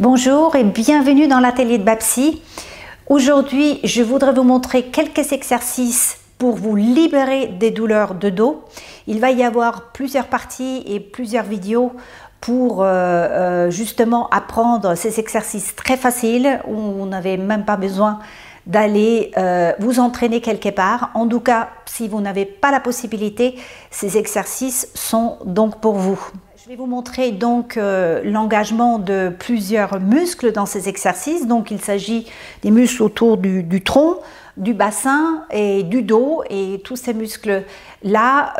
Bonjour et bienvenue dans l'atelier de Babsi. Aujourd'hui, je voudrais vous montrer quelques exercices pour vous libérer des douleurs de dos. Il va y avoir plusieurs parties et plusieurs vidéos pour justement apprendre ces exercices très faciles où vous n'avez même pas besoin d'aller vous entraîner quelque part. En tout cas, si vous n'avez pas la possibilité, ces exercices sont donc pour vous. Je vais vous montrer donc l'engagement de plusieurs muscles dans ces exercices. Donc il s'agit des muscles autour du tronc, du bassin et du dos. Et tous ces muscles-là,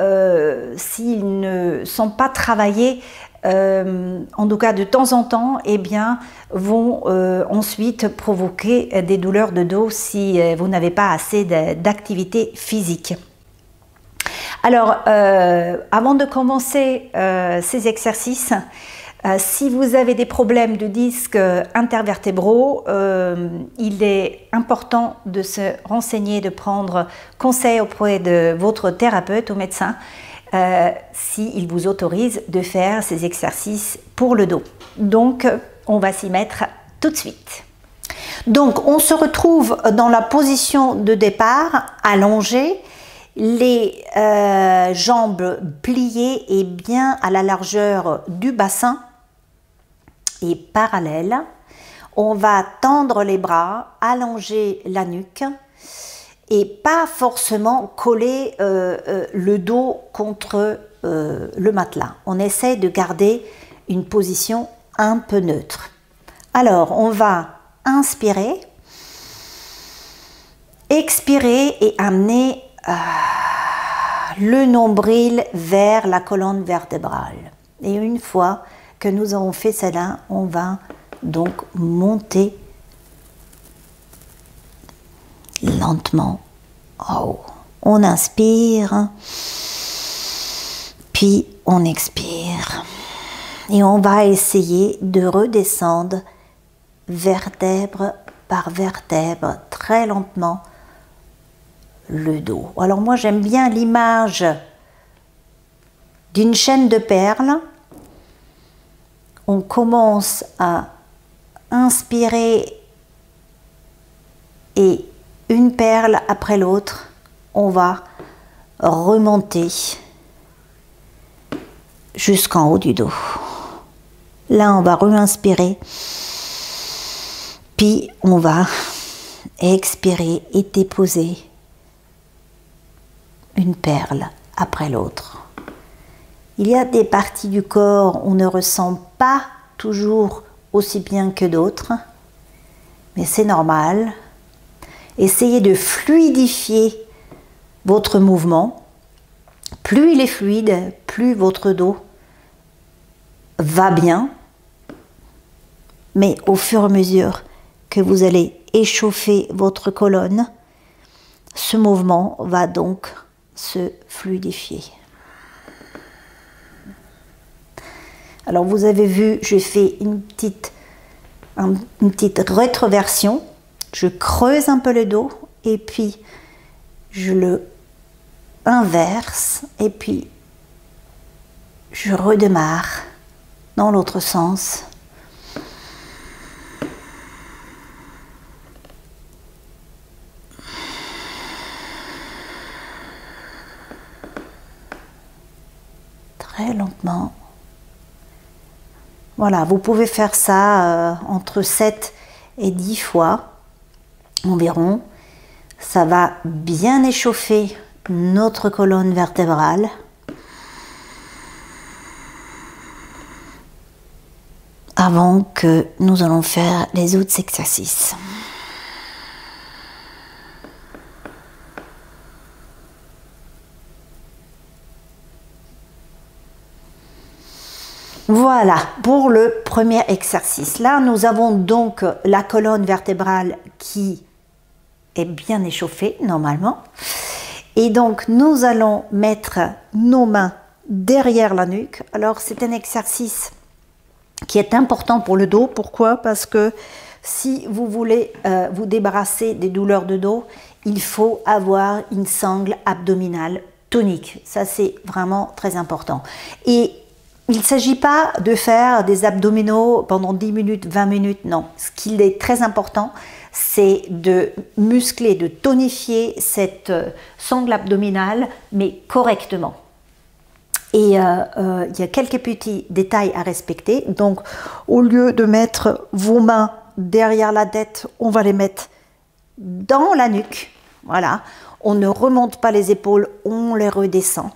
s'ils ne sont pas travaillés, en tout cas de temps en temps, eh bien, vont ensuite provoquer des douleurs de dos si vous n'avez pas assez d'activité physique. Alors, avant de commencer ces exercices, si vous avez des problèmes de disques intervertébraux, il est important de se renseigner, de prendre conseil auprès de votre thérapeute ou médecin s'il vous autorise de faire ces exercices pour le dos. Donc, on va s'y mettre tout de suite. Donc, on se retrouve dans la position de départ, allongée, les jambes pliées et bien à la largeur du bassin et parallèles. On va tendre les bras, allonger la nuque et pas forcément coller le dos contre le matelas. On essaie de garder une position un peu neutre. Alors, on va inspirer, expirer et amener le nombril vers la colonne vertébrale. Et une fois que nous aurons fait cela, on va donc monter lentement en haut. On inspire, puis on expire. Et on va essayer de redescendre vertèbre par vertèbre, très lentement, le dos. Alors moi j'aime bien l'image d'une chaîne de perles. On commence à inspirer et une perle après l'autre, on va remonter jusqu'en haut du dos. Là on va re-inspirer, puis on va expirer et déposer une perle après l'autre. Il y a des parties du corps où on ne ressent pas toujours aussi bien que d'autres, mais c'est normal. Essayez de fluidifier votre mouvement. Plus il est fluide, plus votre dos va bien. Mais au fur et à mesure que vous allez échauffer votre colonne, ce mouvement va donc se fluidifier. Alors vous avez vu, j'ai fait une petite rétroversion. Je creuse un peu le dos et puis je le inverse et puis je redémarre dans l'autre sens. Très lentement. Voilà, vous pouvez faire ça entre 7 et 10 fois environ. Ça va bien échauffer notre colonne vertébrale. Avant que nous allons faire les autres exercices. Voilà pour le premier exercice. Là, nous avons donc la colonne vertébrale qui est bien échauffée normalement. Et donc, nous allons mettre nos mains derrière la nuque. Alors, c'est un exercice qui est important pour le dos. Pourquoi? Parce que si vous voulez vous débarrasser des douleurs de dos, il faut avoir une sangle abdominale tonique. Ça, c'est vraiment très important. Et il ne s'agit pas de faire des abdominaux pendant 10 minutes, 20 minutes, non. Ce qui est très important, c'est de muscler, de tonifier cette sangle abdominale, mais correctement. Et il y a quelques petits détails à respecter. Donc, au lieu de mettre vos mains derrière la tête, on va les mettre dans la nuque. Voilà. On ne remonte pas les épaules, on les redescend.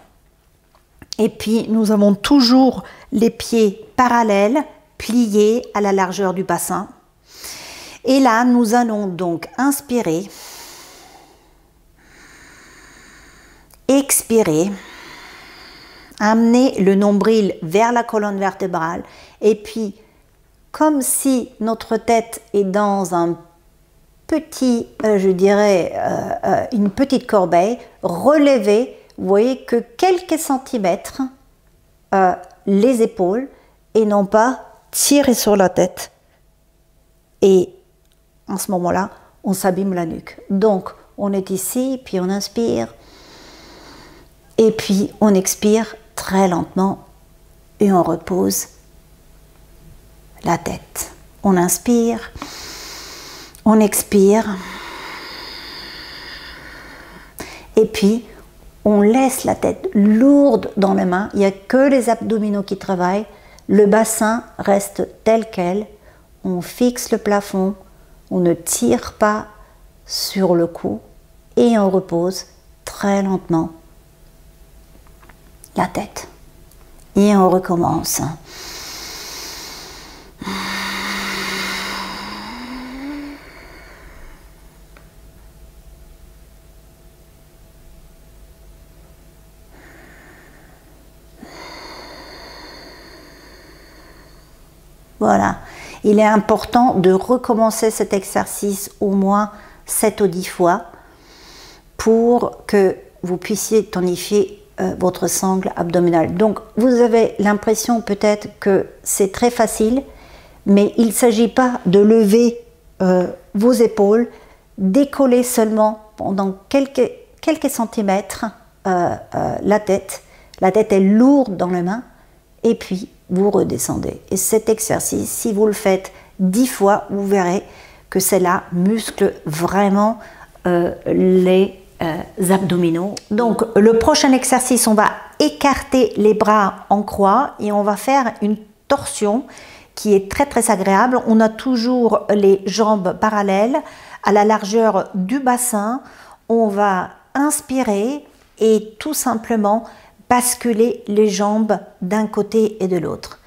Et puis, nous avons toujours les pieds parallèles, pliés à la largeur du bassin. Et là, nous allons donc inspirer, expirer, amener le nombril vers la colonne vertébrale. Et puis, comme si notre tête est dans un petit, je dirais, une petite corbeille, relever. Vous voyez que quelques centimètres les épaules et non pas tirer sur la tête. Et en ce moment-là, on s'abîme la nuque. Donc, on est ici, puis on inspire. Et puis, on expire très lentement et on repose la tête. On inspire, on expire. Et puis, on laisse la tête lourde dans les mains, il n'y a que les abdominaux qui travaillent, le bassin reste tel quel, on fixe le plafond, on ne tire pas sur le cou et on repose très lentement la tête. Et on recommence. Voilà, il est important de recommencer cet exercice au moins 7 ou 10 fois pour que vous puissiez tonifier votre sangle abdominale. Donc, vous avez l'impression peut-être que c'est très facile, mais il ne s'agit pas de lever vos épaules, décoller seulement pendant quelques centimètres la tête. La tête est lourde dans les mains et puis vous redescendez. Et cet exercice, si vous le faites 10 fois, vous verrez que cela muscle vraiment les abdominaux. Donc, le prochain exercice, on va écarter les bras en croix et on va faire une torsion qui est très très agréable. On a toujours les jambes parallèles à la largeur du bassin. On va inspirer et tout simplement basculer les jambes d'un côté et de l'autre.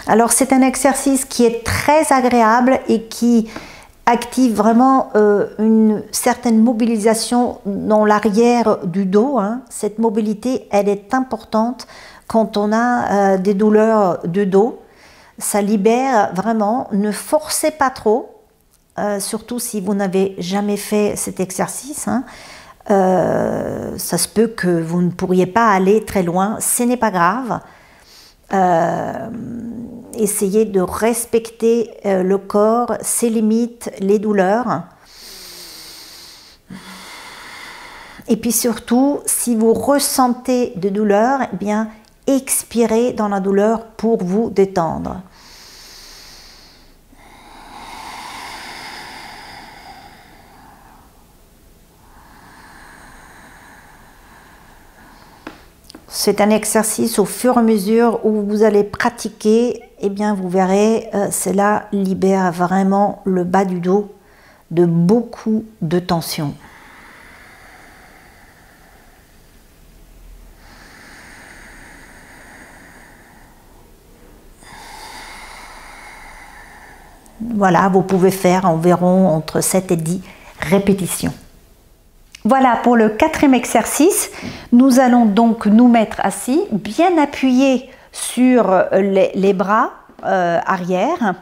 Alors c'est un exercice qui est très agréable et qui active vraiment une certaine mobilisation dans l'arrière du dos. Cette mobilité, elle est importante quand on a des douleurs de dos. Ça libère vraiment. Ne forcez pas trop, surtout si vous n'avez jamais fait cet exercice. Ça se peut que vous ne pourriez pas aller très loin. Ce n'est pas grave. Essayez de respecter le corps, ses limites, les douleurs. Et puis surtout, si vous ressentez de douleur, eh bien, expirez dans la douleur pour vous détendre. C'est un exercice au fur et à mesure où vous allez pratiquer, eh bien vous verrez, cela libère vraiment le bas du dos de beaucoup de tension. Voilà, vous pouvez faire environ entre 7 et 10 répétitions. Voilà pour le 4e exercice. Nous allons donc nous mettre assis, bien appuyés sur les bras arrière.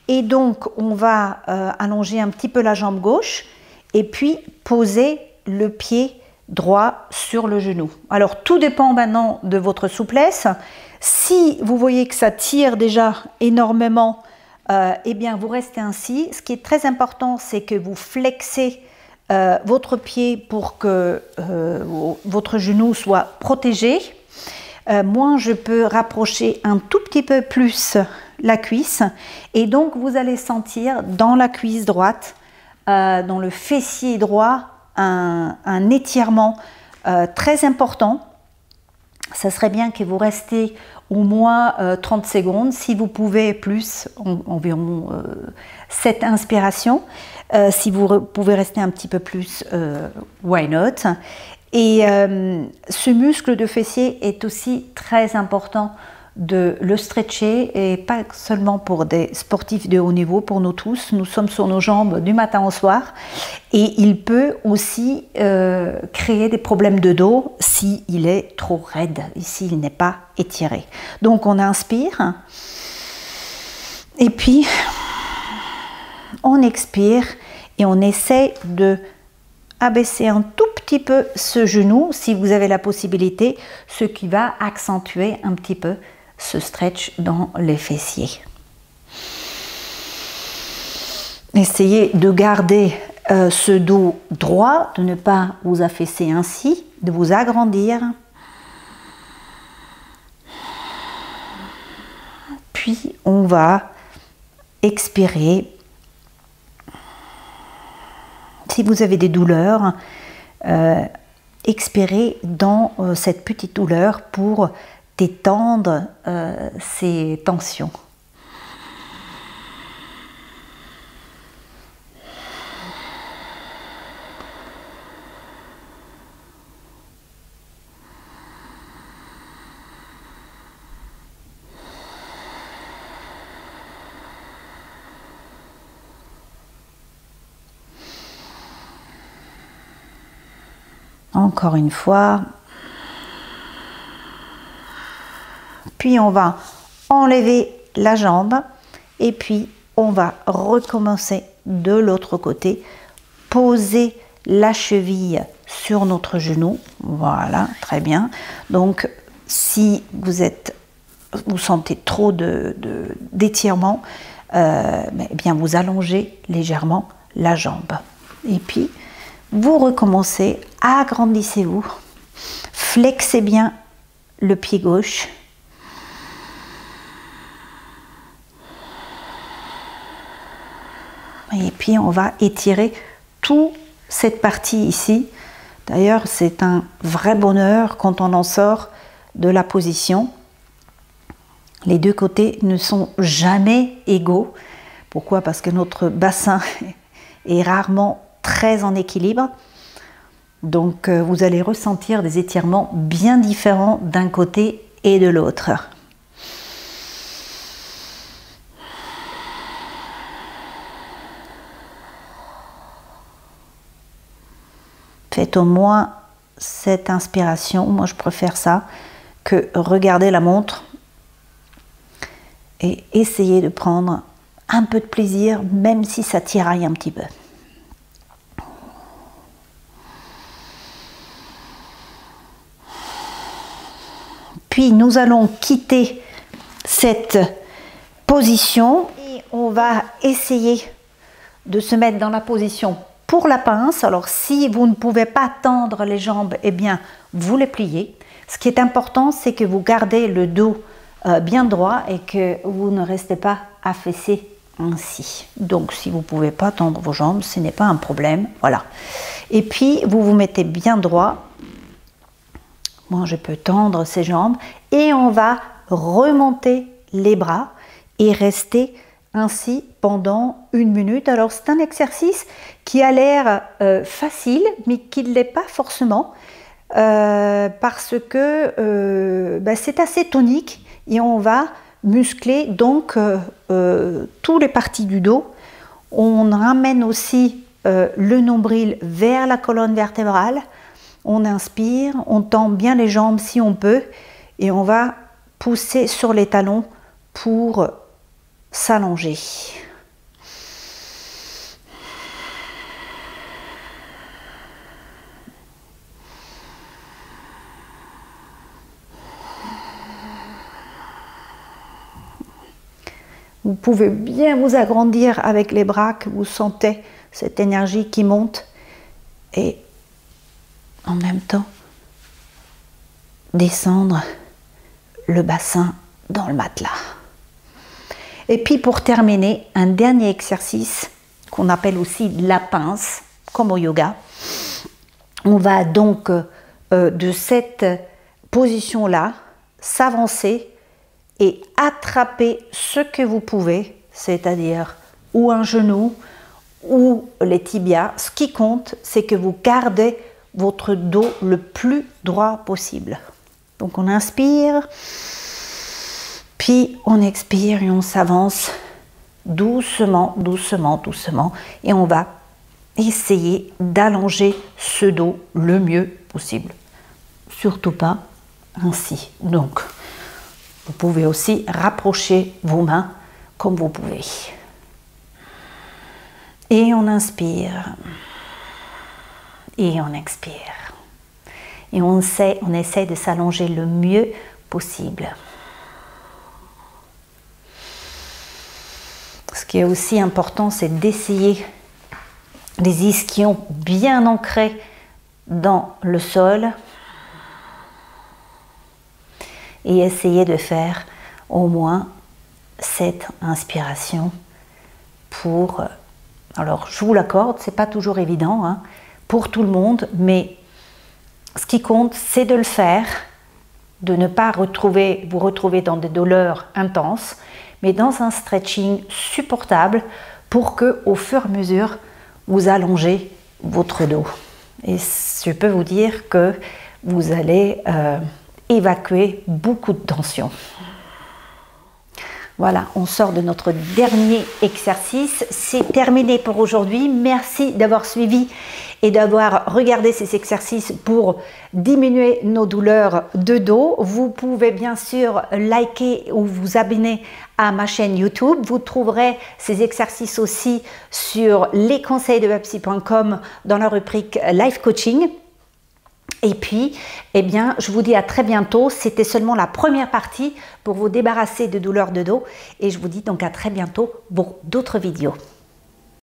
Et donc, on va allonger un petit peu la jambe gauche et puis poser le pied droit sur le genou. Alors, tout dépend maintenant de votre souplesse. Si vous voyez que ça tire déjà énormément, eh bien vous restez ainsi. Ce qui est très important, c'est que vous flexez votre pied pour que votre genou soit protégé. Moi, je peux rapprocher un tout petit peu plus la cuisse et donc vous allez sentir dans la cuisse droite, dans le fessier droit, un étirement très important. Ça serait bien que vous restez au moins 30 secondes, si vous pouvez plus, environ 7 inspirations. Si vous pouvez rester un petit peu plus, why not? Et ce muscle de fessier est aussi très important de le stretcher, et pas seulement pour des sportifs de haut niveau, pour nous tous. Nous sommes sur nos jambes du matin au soir et il peut aussi créer des problèmes de dos s'il est trop raide et s'il n'est pas étiré. Donc on inspire et puis on expire et on essaie de abaisser un tout petit peu ce genou si vous avez la possibilité, ce qui va accentuer un petit peu ce stretch dans les fessiers. Essayez de garder ce dos droit, de ne pas vous affaisser ainsi, de vous agrandir. Puis on va expirer. Si vous avez des douleurs, expirez dans cette petite douleur pour détendre ces tensions. Encore une fois. Puis on va enlever la jambe et puis on va recommencer de l'autre côté. Poser la cheville sur notre genou. Voilà, très bien. Donc si vous sentez trop d'étirement, eh bien vous allongez légèrement la jambe. Et puis vous recommencez, agrandissez-vous, flexez bien le pied gauche. Et puis on va étirer toute cette partie ici. D'ailleurs, c'est un vrai bonheur quand on en sort de la position. Les deux côtés ne sont jamais égaux. Pourquoi? Parce que notre bassin est rarement très en équilibre. Donc vous allez ressentir des étirements bien différents d'un côté et de l'autre. Faites au moins cette inspiration, moi je préfère ça, que regarder la montre et essayer de prendre un peu de plaisir, même si ça tiraille un petit peu. Puis nous allons quitter cette position et on va essayer de se mettre dans la position pour la pince. Alors si vous ne pouvez pas tendre les jambes, eh bien vous les pliez. Ce qui est important, c'est que vous gardez le dos bien droit et que vous ne restez pas affaissé ainsi. Donc si vous ne pouvez pas tendre vos jambes, ce n'est pas un problème. Voilà. Et puis vous vous mettez bien droit. Moi je peux tendre ces jambes et on va remonter les bras et rester ainsi pendant 1 minute. Alors c'est un exercice qui a l'air facile, mais qui ne l'est pas forcément, parce que c'est assez tonique et on va muscler donc toutes les parties du dos. On ramène aussi le nombril vers la colonne vertébrale. On inspire, on tend bien les jambes si on peut et on va pousser sur les talons pour s'allonger. pouvez bien vous agrandir avec les bras, que vous sentez cette énergie qui monte. Et en même temps, descendre le bassin dans le matelas. Et puis pour terminer, un dernier exercice qu'on appelle aussi la pince, comme au yoga. On va donc de cette position-là s'avancer et attraper ce que vous pouvez, c'est-à-dire ou un genou ou les tibias. Ce qui compte, c'est que vous gardez votre dos le plus droit possible. Donc on inspire, puis on expire et on s'avance doucement, doucement, doucement. Et on va essayer d'allonger ce dos le mieux possible. Surtout pas ainsi. Donc, vous pouvez aussi rapprocher vos mains comme vous pouvez. Et on inspire. Et on expire. Et on essaie de s'allonger le mieux possible. Ce qui est aussi important, c'est d'essayer des ischions bien ancrés dans le sol et essayer de faire au moins cette inspiration pour... Alors, je vous l'accorde, c'est pas toujours évident hein, pour tout le monde, mais ce qui compte, c'est de le faire, de ne pas vous retrouver dans des douleurs intenses, mais dans un stretching supportable pour que, au fur et à mesure, vous allongez votre dos. Et je peux vous dire que vous allez évacuer beaucoup de tension. Voilà, on sort de notre dernier exercice. C'est terminé pour aujourd'hui. Merci d'avoir suivi et d'avoir regardé ces exercices pour diminuer nos douleurs de dos. Vous pouvez bien sûr liker ou vous abonner à ma chaîne YouTube. Vous trouverez ces exercices aussi sur lesconseilsdebapsy.com dans la rubrique Life Coaching. Et puis, eh bien, je vous dis à très bientôt. C'était seulement la première partie pour vous débarrasser de douleurs de dos. Et je vous dis donc à très bientôt pour d'autres vidéos.